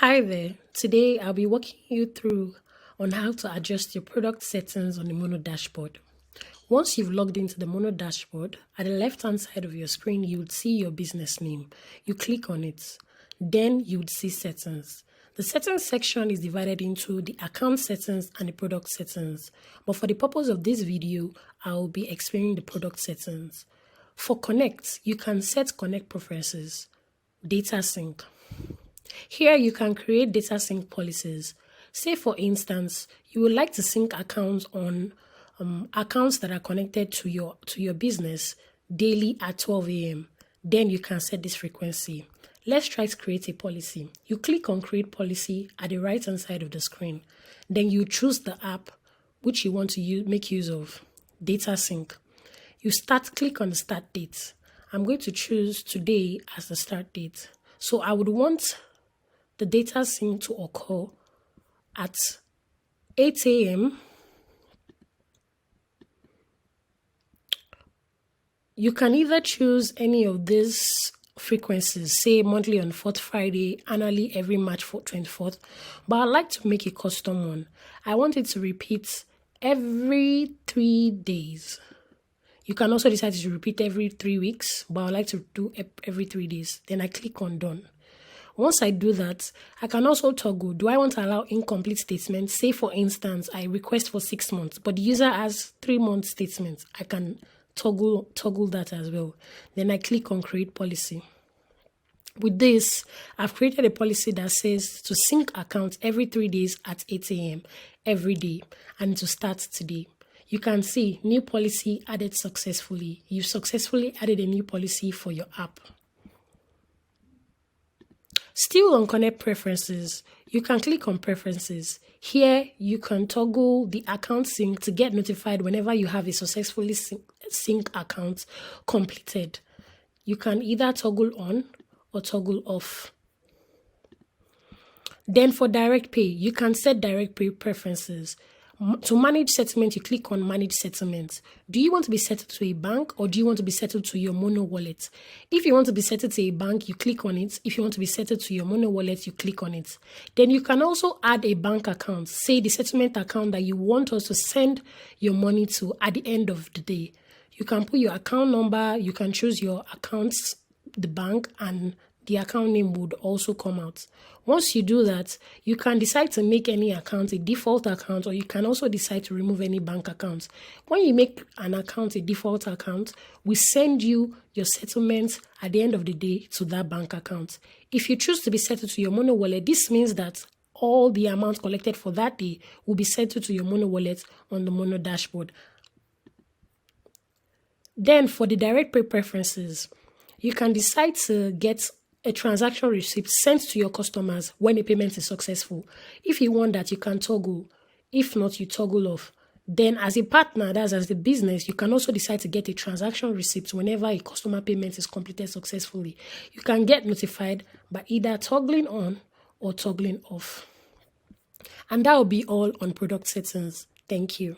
Hi there. Today I'll be walking you through on how to adjust your product settings on the Mono dashboard. Once you've logged into the Mono dashboard, at the left-hand side of your screen, you would see your business name. You click on it. Then you would see settings. The settings section is divided into the account settings and the product settings. But for the purpose of this video, I'll be explaining the product settings. For Connect, you can set Connect preferences, data sync. Here you can create data sync policies. Say for instance, you would like to sync accounts on accounts that are connected to your business daily at 12 a.m. Then you can set this frequency. Let's try to create a policy. You click on create policy at the right hand side of the screen. Then you choose the app which you want to make use of, data sync. You click on the start date. I'm going to choose today as the start date. So I would want the data sync to occur at 8 a.m. You can either choose any of these frequencies, say monthly on 4th Friday, annually every March 24th, but I'd like to make a custom one. I want it to repeat every 3 days. You can also decide to repeat every 3 weeks, but I'd like to do every 3 days. Then I click on done. Once I do that, I can also toggle. Do I want to allow incomplete statements? Say for instance, I request for 6 months, but the user has 3-month statements. I can toggle that as well. Then I click on create policy. With this, I've created a policy that says to sync accounts every 3 days at 8 a.m. every day and to start today. You can see new policy added successfully. You've successfully added a new policy for your app. Still on Connect Preferences, you can click on Preferences. Here, you can toggle the account sync to get notified whenever you have a successfully sync account completed. You can either toggle on or toggle off. Then for Direct Pay, you can set Direct Pay preferences. To manage settlement, you click on Manage Settlement. Do you want to be settled to a bank or do you want to be settled to your Mono wallet? If you want to be settled to a bank, you click on it. If you want to be settled to your Mono wallet, you click on it. Then you can also add a bank account, say the settlement account that you want us to send your money to at the end of the day. You can put your account number, you can choose your accounts, the bank, and the account name would also come out. Once you do that, you can decide to make any account a default account, or you can also decide to remove any bank accounts. When you make an account a default account, we send you your settlement at the end of the day to that bank account. If you choose to be settled to your Mono wallet, this means that all the amount collected for that day will be settled to your Mono wallet on the Mono dashboard. Then for the Direct Pay preferences, you can decide to get a transaction receipt sent to your customers when a payment is successful. If you want that, you can toggle. If not, you toggle off. Then as a partner, that's as the business, you can also decide to get a transaction receipt whenever a customer payment is completed successfully. You can get notified by either toggling on or toggling off. And that will be all on product settings. Thank you.